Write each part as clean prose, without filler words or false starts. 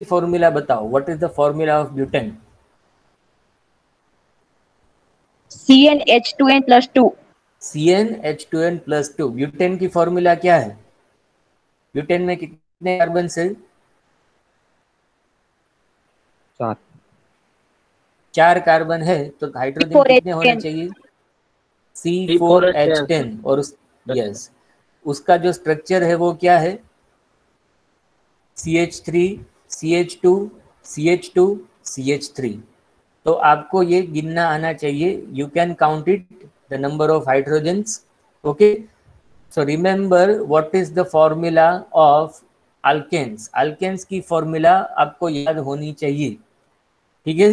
Formula बताओ, what is the formula of butane? CnH2n+2। CnH2n+2। Butane की formula क्या है? ब्यूटेन में कितने कार्बन है? 4। 4 कार्बन है, तो हाइड्रोजन कितने होने चाहिए? C4H10। और यस, उसका जो स्ट्रक्चर है वो क्या है? CH3, CH2, CH2, CH3। तो आपको ये गिनना आना चाहिए, you can count it, the number of hydrogens. Okay, so remember what is the formula of alkanes. Alkanes की फॉर्मूला आपको याद होनी चाहिए, ठीक है?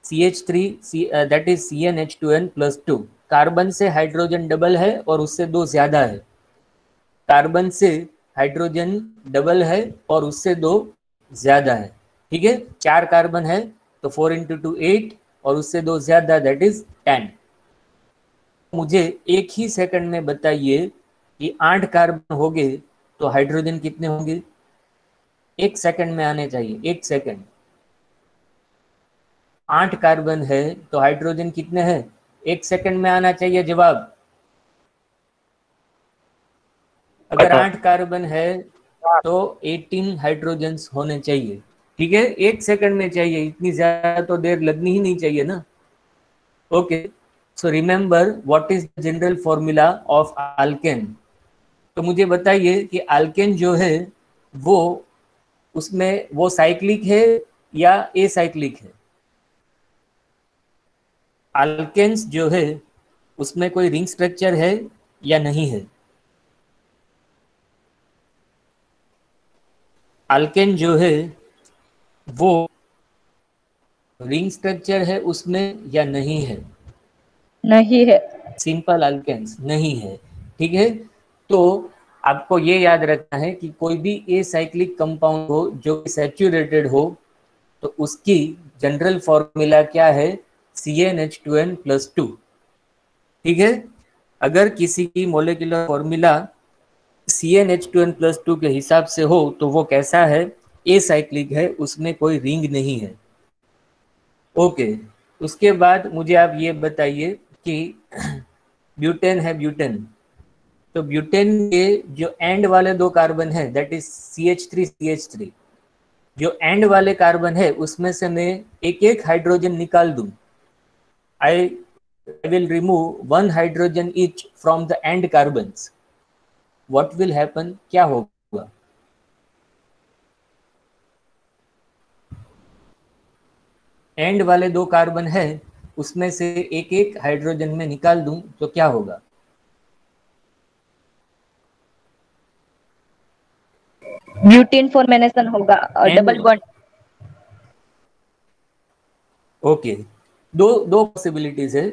CH3 that is CnH2n+2। Carbon से हाइड्रोजन डबल है और उससे 2 ज्यादा है। कार्बन से हाइड्रोजन डबल है और उससे 2 ज्यादा है, ठीक है? 4 कार्बन है तो 4 × 2 8, और उससे 2 ज्यादा दैट इज 10। मुझे एक ही सेकंड में बताइए कि 8 कार्बन हो गए तो हाइड्रोजन कितने होंगे? एक सेकंड में आने चाहिए, एक सेकंड। 8 कार्बन है तो हाइड्रोजन कितने हैं? एक सेकंड में आना चाहिए जवाब। अगर 8 कार्बन है तो 18 हाइड्रोजन्स होने चाहिए, ठीक है? एक सेकंड में चाहिए, इतनी ज्यादा तो देर लगनी ही नहीं चाहिए ना। Okay, so remember what is the general formula of alkane. तो मुझे बताइए कि अल्केन जो है वो, उसमें वो साइक्लिक है या एसाइक्लिक है? अल्केन्स जो है उसमें कोई रिंग स्ट्रक्चर है या नहीं है? अल्केन जो है वो रिंग स्ट्रक्चर है उसमें या नहीं है? नहीं है। सिंपल अल्केन्स नहीं है, ठीक है? तो आपको ये याद रखना है कि कोई भी एसाइक्लिक कंपाउंड हो जो सैचुरेटेड हो तो उसकी जनरल फॉर्मूला क्या है? CnH2n+2, ठीक है? अगर किसी की मोलिकुलर फॉर्मूला CnH2n+2 के हिसाब से हो तो वो कैसा है? एसाइक्लिक है, उसमें कोई रिंग नहीं है। ओके, उसके बाद मुझे आप ये बताइए कि ब्यूटेन है, ब्यूटेन, तो ब्यूटेन के जो एंड वाले 2 कार्बन है दैट इज CH3, CH3, जो एंड वाले कार्बन है उसमें से मैं एक एक हाइड्रोजन निकाल दूं। I will remove 1 hydrogen each from the end carbons. What will happen? क्या होगा? एंड वाले 2 कार्बन है उसमें से एक एक हाइड्रोजन में निकाल दूं तो क्या होगा? ब्यूटेन फॉर्मेशन होगा और डबल बॉन्ड। ओके, दो पॉसिबिलिटीज है।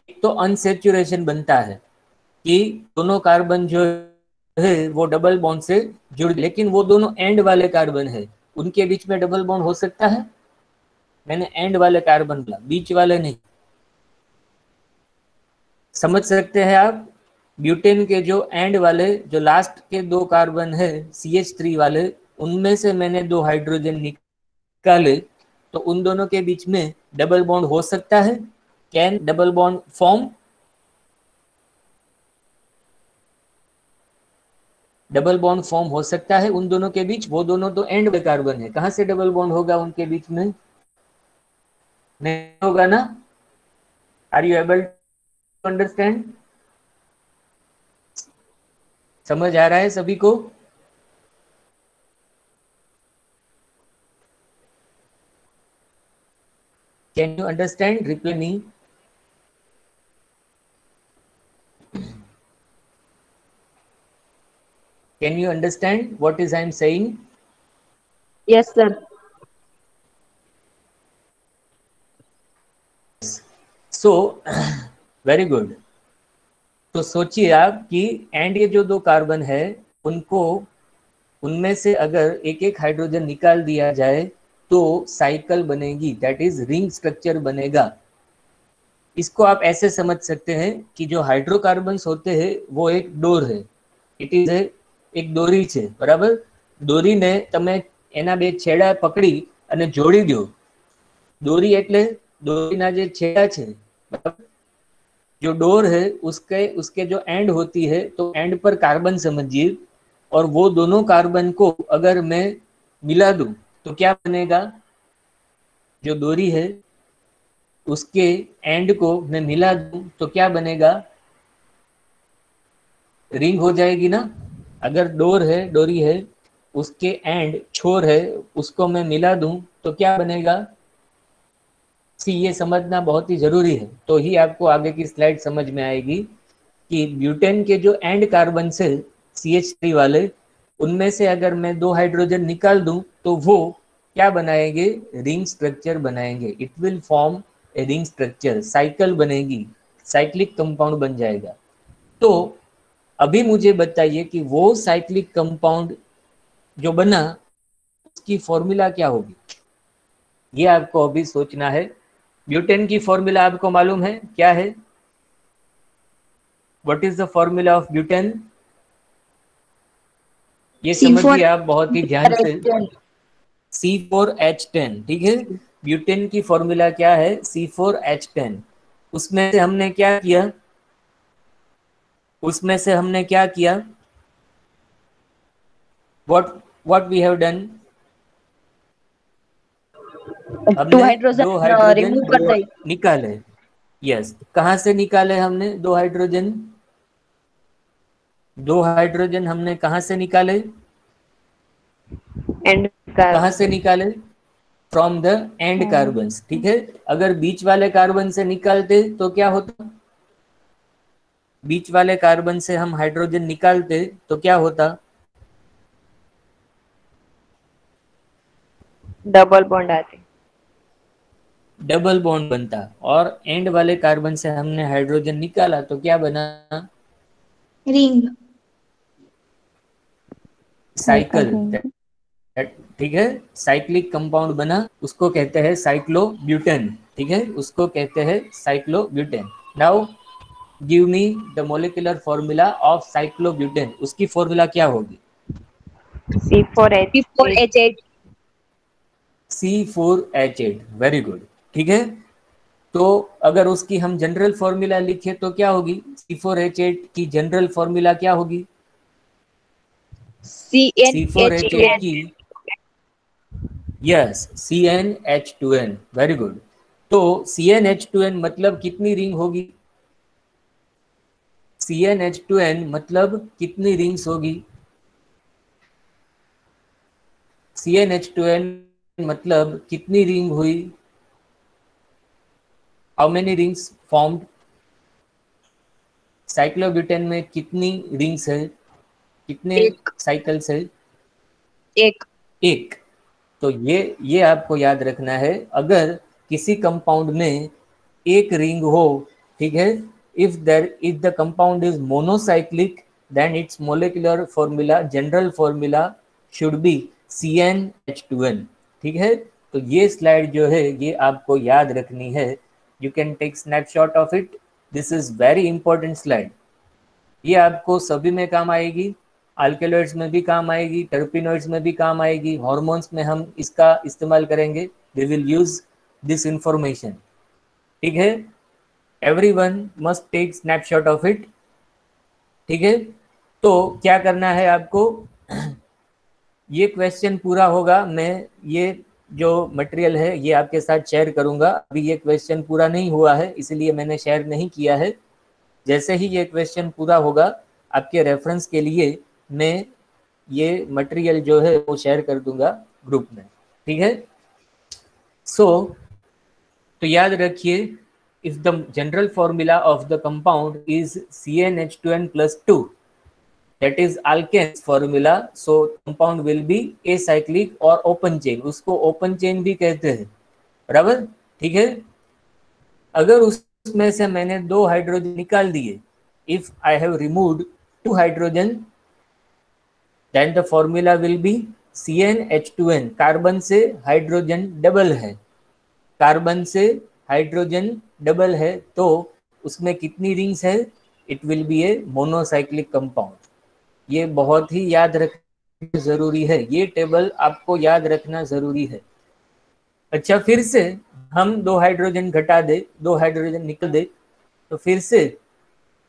एक तो अनसेचुरेशन बनता है कि दोनों कार्बन जो है वो डबल बॉन्ड से जुड़, लेकिन वो दोनों एंड वाले कार्बन है, उनके बीच में डबल बॉन्ड हो सकता है? मैंने एंड वाले कार्बन बोला, बीच वाले नहीं। समझ सकते हैं आप? ब्यूटेन के जो एंड वाले, जो लास्ट के 2 कार्बन है CH3 वाले, उनमें से मैंने 2 हाइड्रोजन निकाले तो उन दोनों के बीच में डबल बॉन्ड हो सकता है? Can double bond form? Double bond form हो सकता है उन दोनों के बीच। वो दोनों तो एंड में कार्बन है, कहां से डबल बॉन्ड होगा उनके बीच में? नहीं होगा ना? Are you able to understand? समझ आ रहा है सभी को? Can you understand? Reply me. Can you understand what is I am saying? Yes sir. So very good. तो सोचिए आप कि एंड ये जो 2 कार्बन है उनको, उनमें से अगर एक एक हाइड्रोजन निकाल दिया जाए तो साइकिल बनेगी, दैट इज रिंग स्ट्रक्चर बनेगा। इसको आप ऐसे समझ सकते हैं कि जो हाइड्रोकार्बन्स होते हैं वो एक डोर है, इट इज एक डोरी है, बराबर? डोरी ने તમે એના બે છેડા પકડી અને જોડી દો. દોરી એટલે દોરીના જે છેડા છે, जो डोर है उसके जो एंड होती है, तो एंड पर कार्बन समझिए, और वो दोनों कार्बन को अगर मैं मिला दूं तो क्या बनेगा? जो डोरी है उसके एंड को मैं मिला दूं तो क्या बनेगा? रिंग हो जाएगी ना. अगर डोर है, डोरी है, उसके एंड छोर है, उसको मैं मिला दूं तो क्या बनेगा? ये समझना बहुत ही जरूरी है, तो ही आपको आगे की स्लाइड समझ में आएगी कि ब्यूटेन के जो एंड कार्बन से CH3 वाले, उनमें से अगर मैं 2 हाइड्रोजन निकाल दूं तो वो क्या बनाएंगे? रिंग स्ट्रक्चर बनाएंगे. It will form a ring structure, cycle बनेगी, साइक्लिक कंपाउंड बन जाएगा. तो अभी मुझे बताइए कि वो साइक्लिक कंपाउंड जो बना उसकी फॉर्मूला क्या होगी, ये आपको अभी सोचना है. ब्यूटेन की फॉर्मूला आपको मालूम है क्या है? What is the formula of butane? ये समझिए आप बहुत ही ध्यान से. C4H10, ठीक है. ब्यूटेन की फॉर्मूला क्या है? C4H10. उसमें से हमने क्या किया? what we have done? हमने 2 हाइड्रोजन निकाले. यस, कहाँ से निकाले हमने 2 हाइड्रोजन? 2 हाइड्रोजन हमने कहाँ से निकाले? कहाँ से निकाले? फ्रॉम द एंड कार्बन्स, ठीक है. अगर बीच वाले कार्बन से निकालते तो क्या होता? बीच वाले कार्बन से हम हाइड्रोजन निकालते तो क्या होता? डबल बॉन्ड आते, डबल बॉन्ड बनता. और एंड वाले कार्बन से हमने हाइड्रोजन निकाला तो क्या बना? रिंग, साइकिल, ठीक है. साइक्लिक कंपाउंड बना, उसको कहते हैं साइक्लोब्यूटेन, ठीक है. उसको कहते हैं cyclobutane. Now give me the molecular formula of cyclobutane. उसकी फॉर्मूला क्या होगी? C4H8. C4H8, वेरी गुड, ठीक है. तो अगर उसकी हम जनरल फॉर्मूला लिखे तो क्या होगी? C4H8 की जनरल फॉर्मूला क्या होगी? C4H8 की, यस, CnH2n, वेरी गुड. तो CnH2n मतलब कितनी रिंग होगी? CnH2n मतलब कितनी रिंग्स होगी? CnH2n मतलब कितनी रिंग हुई? How many rings formed? Cyclobutane में कितनी रिंग्स है? कितने साइकिल्स है? एक. तो ये आपको याद रखना है. अगर किसी कंपाउंड में एक रिंग हो, ठीक है, if the compound is monocyclic, then its molecular formula, general formula should be CnH2n, ठीक है. तो ये स्लाइड जो है ये आपको याद रखनी है. You can take snapshot of it. This is very important slide. ये आपको सभी में काम आएगी. अल्केलॉइड्स में भी काम आएगी, टर्पिनॉइड्स में भी काम आएगी, हार्मोन्स में हम इसका इस्तेमाल करेंगे. They will use this information, ठीक है. Everyone must take snapshot of it, ठीक है. तो क्या करना है आपको? ये क्वेश्चन पूरा होगा, मैं ये जो मटेरियल है ये आपके साथ शेयर करूंगा. अभी ये क्वेश्चन पूरा नहीं हुआ है इसलिए मैंने शेयर नहीं किया है. जैसे ही ये क्वेश्चन पूरा होगा आपके रेफरेंस के लिए मैं ये मटेरियल जो है वो शेयर कर दूंगा ग्रुप में, ठीक है. तो याद रखिए, if the general formula of the compound is CnH2n plus 2, that is alkane's formula, so compound will be acyclic or open chain. उसको open chain भी कहते हैं, बराबर, ठीक है. अगर उसमें से मैंने 2 हाइड्रोजन निकाल दिए, if I have removed 2 hydrogen, then the formula will be CnH2n. Carbon से हाइड्रोजन डबल है, कार्बन से हाइड्रोजन डबल है, तो उसमें कितनी रिंग्स है? It will be A monocyclic compound. ये बहुत ही याद रखना जरूरी है, ये टेबल आपको याद रखना जरूरी है। अच्छा, फिर से हम 2 हाइड्रोजन घटा दे, 2 हाइड्रोजन निकल दे, तो फिर से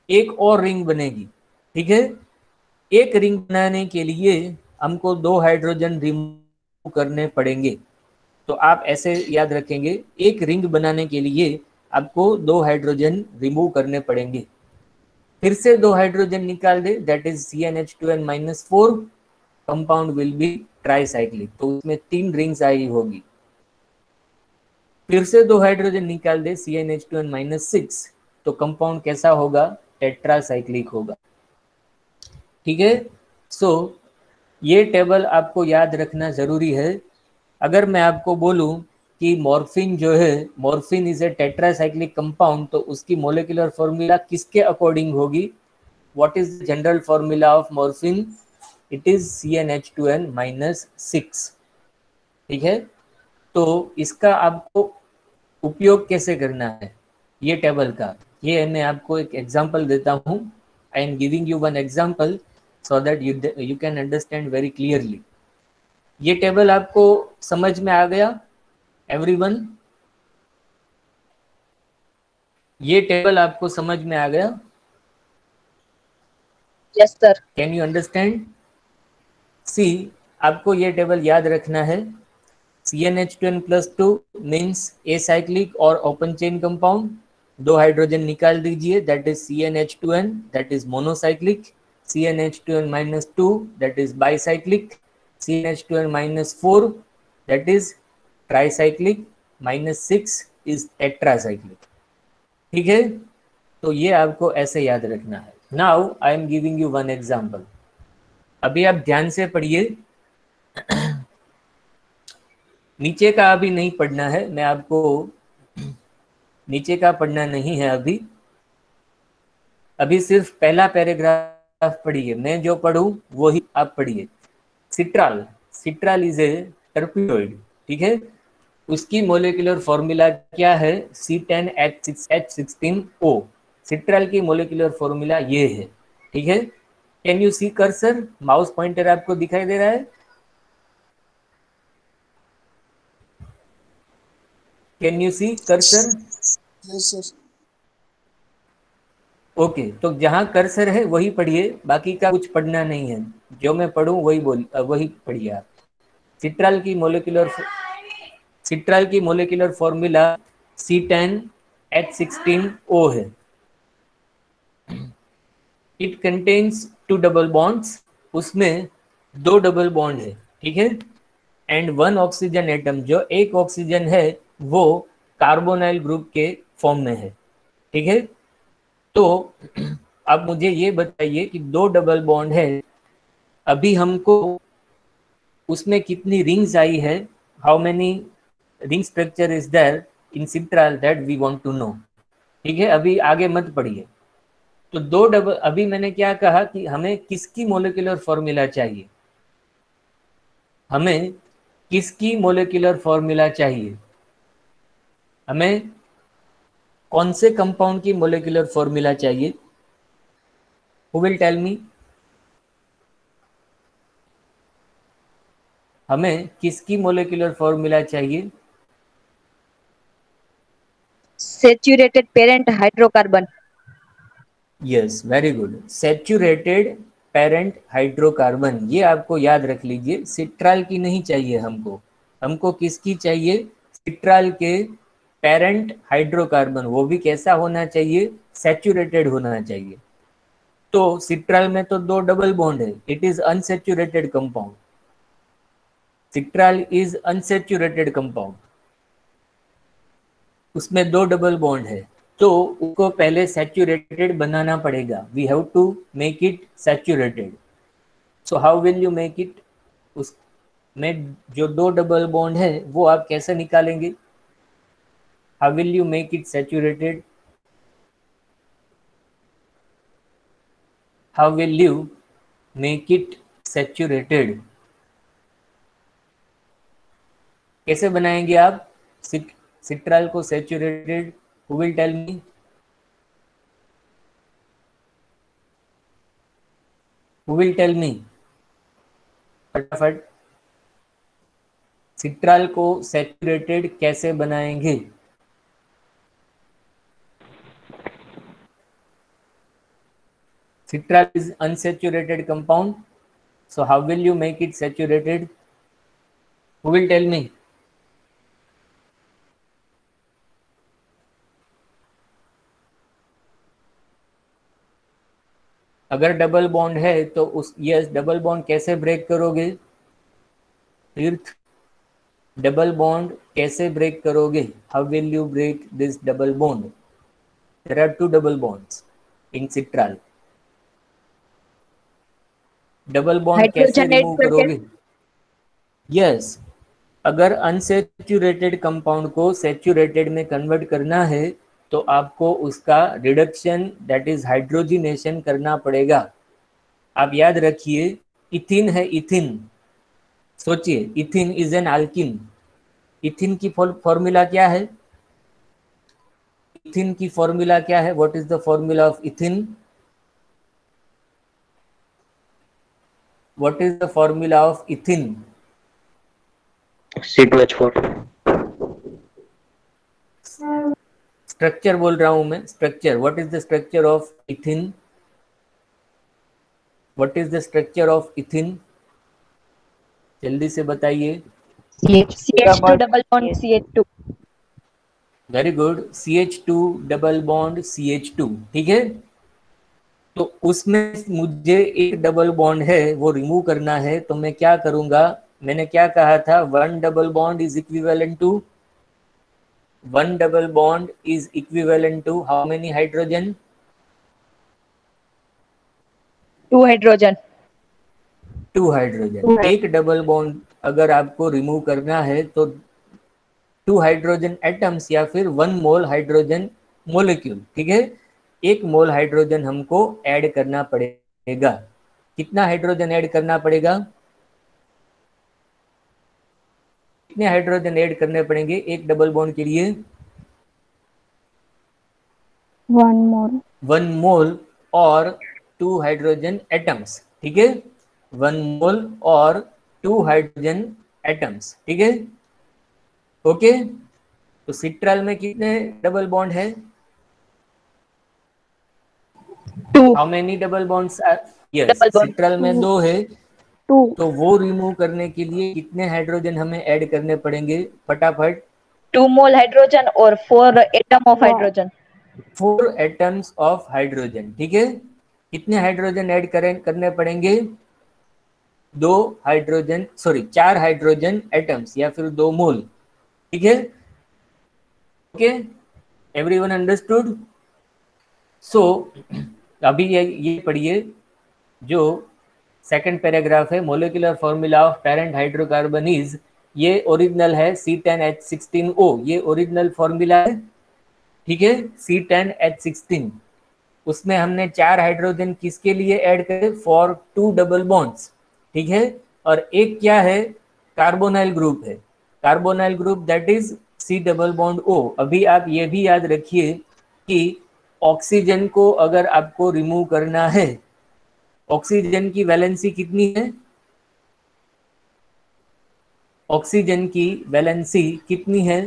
एक और रिंग बनेगी। ठीक है, एक रिंग बनाने के लिए हमको 2 हाइड्रोजन रिमूव करने पड़ेंगे। तो आप ऐसे याद रखेंगे, एक रिंग बनाने के लिए आपको 2 हाइड्रोजन रिमूव करने पड़ेंगे। फिर से 2 हाइड्रोजन निकाल दे, that is CnH2n-4, compound will be tricyclic, तो उसमें 3 रिंग्स आई होगी। फिर से 2 हाइड्रोजन निकाल दे, CnH2n-6, तो कंपाउंड कैसा होगा? टेट्रासाइक्लिक होगा। ठीक है, सो ये टेबल आपको याद रखना जरूरी है। अगर मैं आपको बोलूं कि मॉर्फिन जो है, मॉर्फिन इज ए टेट्रासाइक्लिक कंपाउंड, तो उसकी मोलिकुलर फॉर्मूला किसके अकॉर्डिंग होगी? What is the general formula of morphine? It is CnH2n-6। ठीक है, तो इसका आपको उपयोग कैसे करना है ये टेबल का, ये मैं आपको एक एग्जांपल देता हूँ। आई am giving you one example so that you can understand very clearly. ये टेबल आपको समझ में आ गया एवरीवन? ये टेबल आपको समझ में आ गया? Yes sir. Can you understand? See, आपको ये टेबल याद रखना है। CnH2n+2 मीन्स एसाइक्लिक और ओपन चेन कंपाउंड। 2 हाइड्रोजन निकाल दीजिए, that is CnH2n, that is monocyclic. CnH2n-2, that is bicyclic. CnH2n-4, that is tricyclic. -6 is tetracyclic. ठीक है, तो ये आपको ऐसे याद रखना है। Now I am giving you one example. अभी आप ध्यान से पढ़िए, नीचे का अभी नहीं पढ़ना है, मैं आपको नीचे का पढ़ना नहीं है अभी सिर्फ पहला पैराग्राफ पढ़िए। मैं जो पढ़ूं वही आप पढ़िए। Citral, citral is a terpenoid. ठीक है, उसकी मोलिकुलर फॉर्मूला क्या है? C10H16O। सिट्राल की मोलिकुलर फॉर्मूला ये है। ठीक है, can you see cursor? Mouse pointer आपको दिखाई दे रहा है? Can you see cursor? Yes, sir. Okay, तो जहां कर्सर है वही पढ़िए, बाकी का कुछ पढ़ना नहीं है। जो मैं पढ़ूं वही पढ़िए आप। सिट्राल की मोलिकुलर फॉर्मूला C10H16O है। इट कंटेन्स 2 डबल बॉन्ड्स, उसमें 2 डबल बॉन्ड है। ठीक है, एंड 1 ऑक्सीजन एटम, जो एक ऑक्सीजन है वो कार्बोनाइल ग्रुप के फॉर्म में है। ठीक है, तो अब मुझे ये बताइए कि 2 डबल बॉन्ड है, अभी हमको उसमें कितनी रिंग्स आई है? How many ring structure is there in citral, that we want to know. ठीक है, अभी आगे मत पढ़िए। तो 2 डबल, अभी मैंने क्या कहा कि हमें किसकी मोलिकुलर फॉर्मूला चाहिए? हमें किसकी मोलिकुलर फॉर्मूला चाहिए? हमें कौन से कंपाउंड की मोलिकुलर फॉर्मूला चाहिए? Who will tell me? हमें किसकी मोलिकुलर फॉर्मूला चाहिए? Saturated parent hydrocarbon. Yes, very good. Saturated parent hydrocarbon, ये आपको याद रख लीजिए। सिट्राल की नहीं चाहिए हमको, हमको किसकी चाहिए? सिट्राल के पेरेंट हाइड्रोकार्बन। वो भी कैसा होना चाहिए? सैचुरेटेड होना चाहिए। तो सिट्राल में तो 2 डबल बॉन्ड है, it is unsaturated compound. Citral is unsaturated compound, उसमें 2 डबल बॉन्ड है, तो उसको पहले सैचुरेटेड बनाना पड़ेगा। We have to make it saturated. So how will you make it? उसमें जो 2 डबल बॉन्ड है वो आप कैसे निकालेंगे? How will you make it saturated? How will you make it saturated? कैसे बनाएंगे आप सिट्राल को saturated? Who will tell me? Who will tell me? फटाफट, सिट्राल को सैचुरेटेड कैसे बनाएंगे? Citral is unsaturated compound, so how will you make it saturated? Who will tell me? अगर double bond है तो उस यस डबल बॉन्ड कैसे break करोगे? तीर्थ, डबल बॉन्ड कैसे ब्रेक करोगे? How will you break this double bond? There are two double bonds in citral. Double bond कैसे hydrogen remove add करके करोगे? यस, अगर अनसेचुरेटेड कंपाउंड को सैचुरेटेड में कन्वर्ट करना है तो आपको उसका रिडक्शन दैट इज हाइड्रोजिनेशन करना पड़ेगा. आप याद रखिए, इथिन है इथिन. सोचिए, इथिन इज एन अल्किन. इथिन की फॉर्मूला क्या है? इथिन की फॉर्मूला क्या है? What is the formula of इथिन? What is the formula of इथिन? C2H4. Structure बोल रहा हूं मैं, structure. What is the structure of इथिन? What is the structure of इथिन? जल्दी से बताइए. CH2 double bond CH2. Very good. CH2 double bond CH2. ठीक है, तो उसमें मुझे एक डबल बॉन्ड है वो रिमूव करना है, तो मैं क्या करूंगा? मैंने क्या कहा था? One double bond is equivalent to how many hydrogen? 2 hydrogen. 2 hydrogen. एक डबल बॉन्ड अगर आपको रिमूव करना है तो 2 हाइड्रोजन एटम्स या फिर 1 मोल हाइड्रोजन मोलिक्यूल. ठीक है, 1 मोल हाइड्रोजन हमको ऐड करना पड़ेगा. कितना हाइड्रोजन ऐड करना पड़ेगा? कितने हाइड्रोजन ऐड करने पड़ेंगे एक डबल बॉन्ड के लिए? 1 मोल. 1 मोल और 2 हाइड्रोजन एटम्स. ठीक है, 1 मोल और 2 हाइड्रोजन एटम्स. ठीक है, ओके. तो सिट्राल में कितने डबल बॉन्ड है? 2 how many double bonds? Yes, double bond. Citral में 2 है. 2. तो वो रिमूव करने के लिए कितने हाइड्रोजन हमें ऐड करने पड़ेंगे? फटाफट. 2 मोल हाइड्रोजन और 4 atom of hydrogen. 4 atoms of hydrogen. ठीक है, कितने हाइड्रोजन ऐड करने पड़ेंगे? 2 हाइड्रोजन, सॉरी 4 हाइड्रोजन एटम्स या फिर 2 मोल. ठीक है, ओके. Everyone understood? सो अभी ये पढ़िए जो सेकंड पैराग्राफ है. Molecular formula of parent hydrocarbon is, ये ओरिजिनल है C10H16O. ये ओरिजिनल फॉर्मूला है. ठीक है, C10H16. उसमें हमने 4 हाइड्रोजन किसके लिए ऐड करे? For 2 double bonds. ठीक है, और एक क्या है? कार्बोनाइल ग्रुप है. Carbonyl group that is C double bond O. अभी आप ये भी याद रखिए कि ऑक्सीजन को अगर आपको रिमूव करना है, ऑक्सीजन की वैलेंसी कितनी है? ऑक्सीजन की वैलेंसी कितनी है?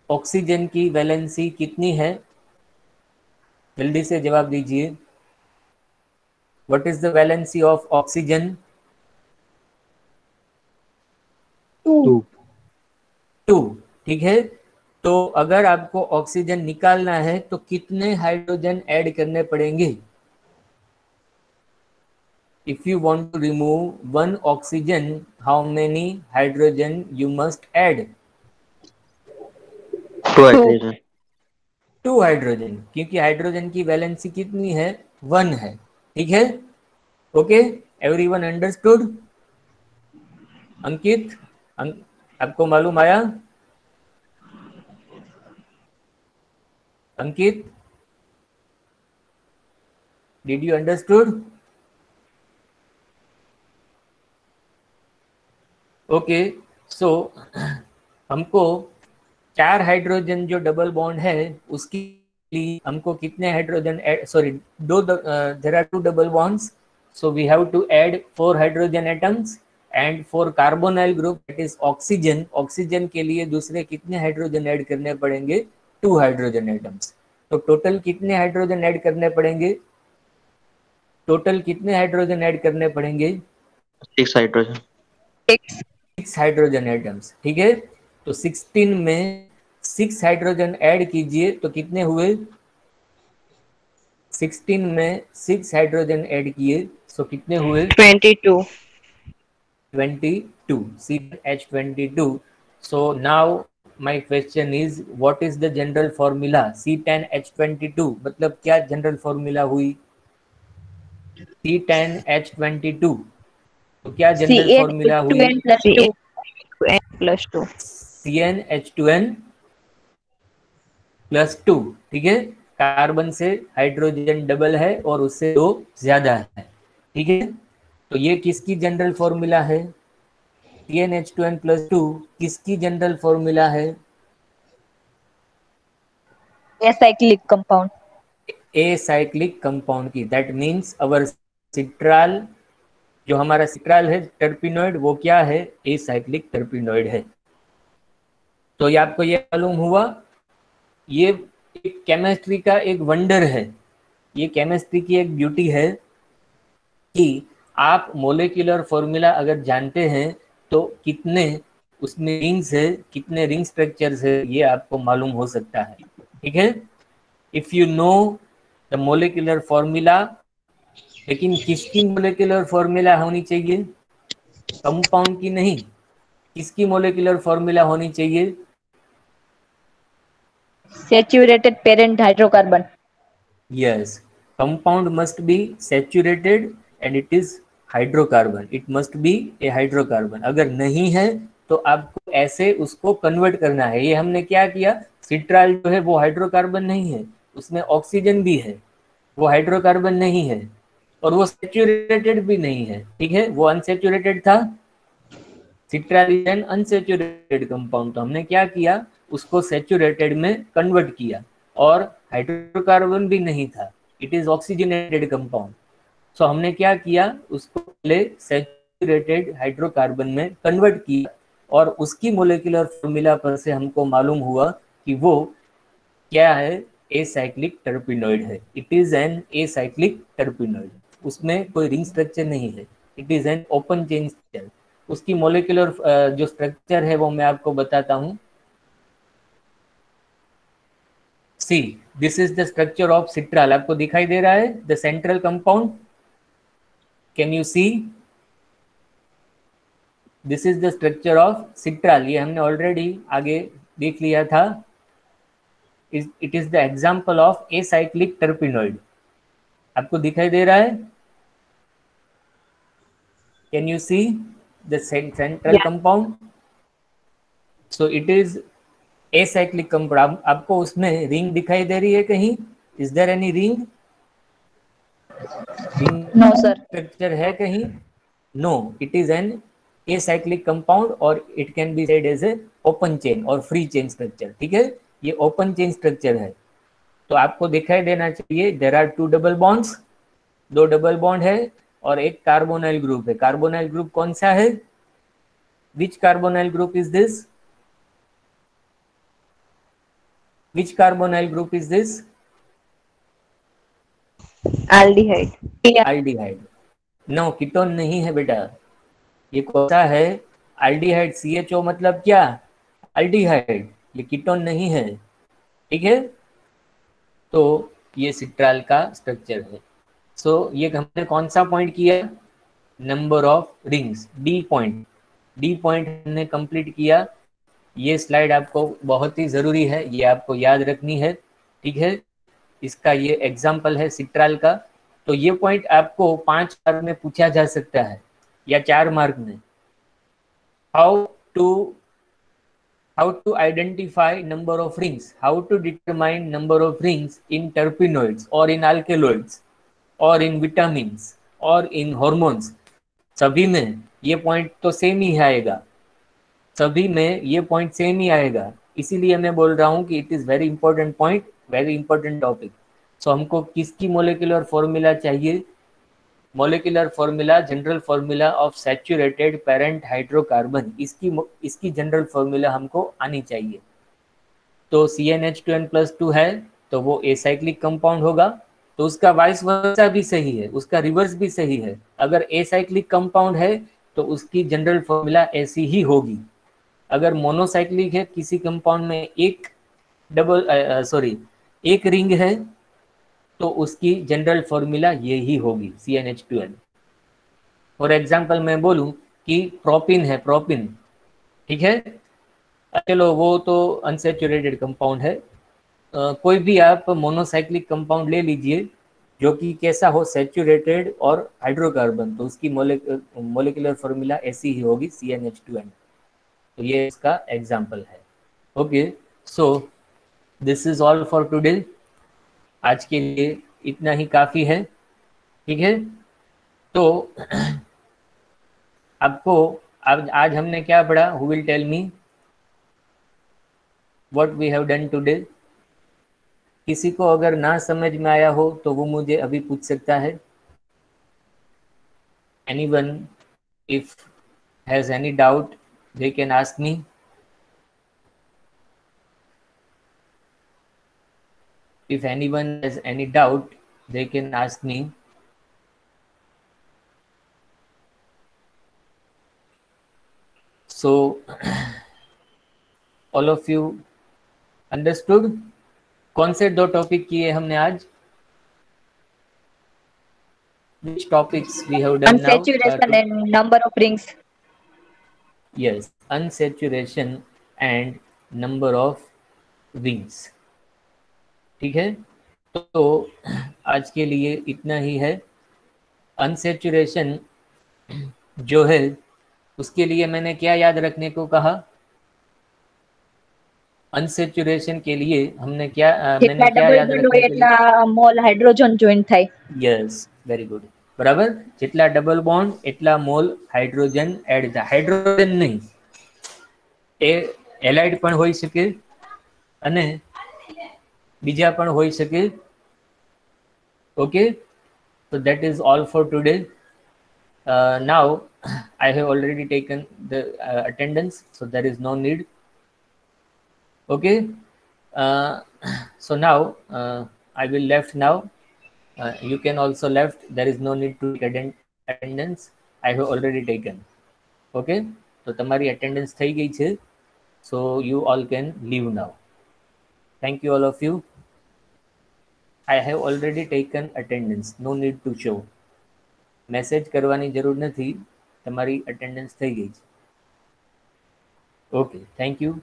ऑक्सीजन की वैलेंसी कितनी है? जल्दी से जवाब दीजिए. What is the valency of oxygen? 2. 2. ठीक है, तो अगर आपको ऑक्सीजन निकालना है तो कितने हाइड्रोजन ऐड करने पड़ेंगे? If you want to remove 1 oxygen, how many hydrogen you must add? 2 hydrogen. 2 hydrogen, क्योंकि हाइड्रोजन की वैलेंसी कितनी है? 1 है. ठीक है, ओके. Everyone understood? अंकित, आपको मालूम आया? अंकित, डिड यू अंडरस्टूड? ओके, सो हमको 4 हाइड्रोजन जो डबल बॉन्ड है उसके लिए हमको कितने hydrogen, sorry 2, there are 2 double bonds, So we have to add 4 hydrogen atoms and for carbonyl group that is oxygen, oxygen के लिए दूसरे कितने हाइड्रोजन ऐड करने पड़ेंगे? 2 हाइड्रोजन एटम्स। तो टोटल कितने हाइड्रोजन ऐड करने पड़ेंगे? टोटल कितने हाइड्रोजन ऐड करने पड़ेंगे? 6 हाइड्रोजन। 6 हाइड्रोजन एटम्स, ठीक है। तो 16 में 6 हाइड्रोजन ऐड कीजिए तो कितने हुए? 16 में 6 हाइड्रोजन ऐड किए तो कितने हुए? 22. 22, C10H22. So now my question is what is the general formula? C10H22 मतलब क्या जनरल फॉर्मूला हुई? C10H22 तो क्या जनरल फॉर्मूला हुई? CN plus 2. plus 2. CnH2n plus 2, ठीक है। कार्बन से हाइड्रोजन डबल है और उससे 2 ज्यादा है, ठीक है। तो ये किसकी जनरल फॉर्मूला है? CnH2n प्लस 2 किसकी जनरल फॉर्मूला है? Acyclic compound. एसाइक्लिक कंपाउंड की। दैट मीन्स अवर सिट्राल, जो हमारा सिट्राल है टर्पिनोइड, वो क्या है? एसाइक्लिक टर्पिनोइड है। तो ये आपको ये मालूम हुआ, ये एक केमिस्ट्री का एक वंडर है, ये केमिस्ट्री की एक ब्यूटी है कि आप मोलेक्युलर फॉर्मूला अगर जानते हैं तो कितने उसमें रिंग्स है, कितने रिंग स्ट्रक्चर्स है, ये आपको मालूम हो सकता है, ठीक है। If you know the molecular formula, लेकिन किसकी मोलेक्युलर फॉर्मूला होनी चाहिए? कंपाउंड की नहीं, किसकी मोलेक्युलर फॉर्मूला होनी चाहिए? Saturated parent hydrocarbon. Yes, compound must be saturated and it is hydrocarbon. It must be a hydrocarbon. अगर नहीं है तो आपको ऐसे उसको कन्वर्ट करना है। ये हमने क्या किया, सिट्राल जो है वो हाइड्रोकार्बन नहीं है, उसमें ऑक्सीजन भी है, वो हाइड्रोकार्बन नहीं है, और वो सैचुरेटेड भी नहीं है, ठीक है, वो अनसैचुरेटेड था। Citral is an unsaturated compound, तो हमने क्या किया, उसको सैचुरेटेड में कन्वर्ट किया, और हाइड्रोकार्बन भी नहीं था, इट इज ऑक्सीजनेटेड कंपाउंड। सो हमने क्या किया, उसको पहले सैचुरेटेड हाइड्रोकार्बन में कन्वर्ट किया, और उसकी मोलेकुलर फॉर्मूला पर से हमको मालूम हुआ कि वो क्या है, एसाइक्लिक टर्पिनोइड है। It is an acyclic terpenoid, उसमें कोई रिंग स्ट्रक्चर नहीं है, it is an open chain structure. उसकी मोलेकुलर जो स्ट्रक्चर है वो मैं आपको बताता हूँ। See this is the structure of citral, आपको दिखाई दे रहा है the central compound, can you see? This is the structure of citral, ये हमने ऑलरेडी आगे देख लिया था। It is the example of acyclic terpenoid, आपको दिखाई दे रहा है? Can you see the central compound? So it is acyclic compound. आपको उसमें रिंग दिखाई दे रही है कहीं? Is there any ring? No sir. Structure है कहीं? No, it is an acyclic compound और it can be said as a open chain और फ्री चेन स्ट्रक्चर, ठीक है, ये ओपन चेन स्ट्रक्चर है। तो आपको दिखाई देना चाहिए there are 2 double bonds, 2 double bond है और एक कार्बोनाइल ग्रुप है। कार्बोनाइल ग्रुप कौन सा है? Which carbonyl group is this? Which carbonyl group is this? Aldehyde. Aldehyde. No, ketone नहीं है बेटा, ये कौन सा है? एल्डिहाइड। CHO मतलब क्या? एल्डिहाइड, ये कीटोन नहीं है, ठीक है। तो ये सिट्राल का स्ट्रक्चर है। सो ये हमने कौन सा पॉइंट किया? Number of rings, D point. D point हमने कंप्लीट किया। ये स्लाइड आपको बहुत ही ज़रूरी है, ये आपको याद रखनी है, ठीक है। इसका ये एग्जाम्पल है सिट्राल का। तो ये पॉइंट आपको 5 मार्क में पूछा जा सकता है या 4 मार्क में। How to identify number of rings, how to determine number of rings in terpenoids और इन अल्केलॉइड्स और इन विटामिन्स और इन हॉर्मोन्स, सभी में ये पॉइंट तो सेम ही आएगा, सभी में ये पॉइंट सेम ही आएगा। इसीलिए मैं बोल रहा हूँ कि it is very important point, very important topic. So हमको किसकी मोलेकुलर फॉर्मूला चाहिए? Molecular formula, general formula of saturated parent hydrocarbon, इसकी जनरल फॉर्मूला हमको आनी चाहिए। तो CnH2n+2 है तो वो एसाइक्लिक कंपाउंड होगा, तो उसका वाइस वर्सा भी सही है, उसका रिवर्स भी सही है। अगर एसाइक्लिक कंपाउंड है तो उसकी जनरल फॉर्मूला ऐसी ही होगी। अगर मोनोसाइक्लिक है, किसी कंपाउंड में एक एक रिंग है, तो उसकी जनरल फॉर्मूला ये ही होगी, CnH2n। फॉर एग्जाम्पल मैं बोलूं कि प्रोपिन है, प्रोपिन, ठीक है, चलो वो तो अनसेचुरेटेड कंपाउंड है। कोई भी आप मोनोसाइक्लिक कंपाउंड ले लीजिए जो कि कैसा हो, सैचुरेटेड और हाइड्रोकार्बन, तो उसकी मोलिकुलर फॉर्मूला ऐसी ही होगी, CnH2n। तो ये इसका एग्जाम्पल है। Okay, so this is all for today. आज के लिए इतना ही काफ़ी है, ठीक है। तो आपको आज हमने क्या पढ़ा? Who will tell me what we have done today? किसी को अगर ना समझ में आया हो तो वो मुझे अभी पूछ सकता है। Anyone if has any doubt they can ask me. If anyone has any doubt, they can ask me. So, all of you understood? कौन से 2 टॉपिक किए हमने आज? Which topics we have done now? Unsaturation and number of rings. Yes, unsaturation and number of rings. ठीक है, तो आज के लिए इतना ही है। अनसेचुरेशन जो है उसके लिए मैंने क्या याद रखने को कहा? अनसेचुरेशन के लिए हमने क्या मैंने क्या याद रखने के लिए? मोल हाइड्रोजन જોઈન્ટ થાય। यस, वेरी गुड, बराबर। જેટલા ડબલ બોન્ડ એટલા મોલ હાઇડ્રોજન એડ થાય। હાઇડ્રોજન નહીં, એ એલાઇડ પણ હોઈ શકે અને બીજા પણ હોઈ શકે। Okay, so that is all for today. Now I have already taken the attendance, so there is no need. Okay, so now I will left now. You can also left, there is no need to take attendance, I have already taken. Okay, so તમારી attendance થઈ ગઈ છે, so you all can leave now. Thank you all of you. I have already taken attendance, no need to show. Message કરવાની જરૂર નથી, તમારી attendance થઈ ગઈ છે. Okay, thank you.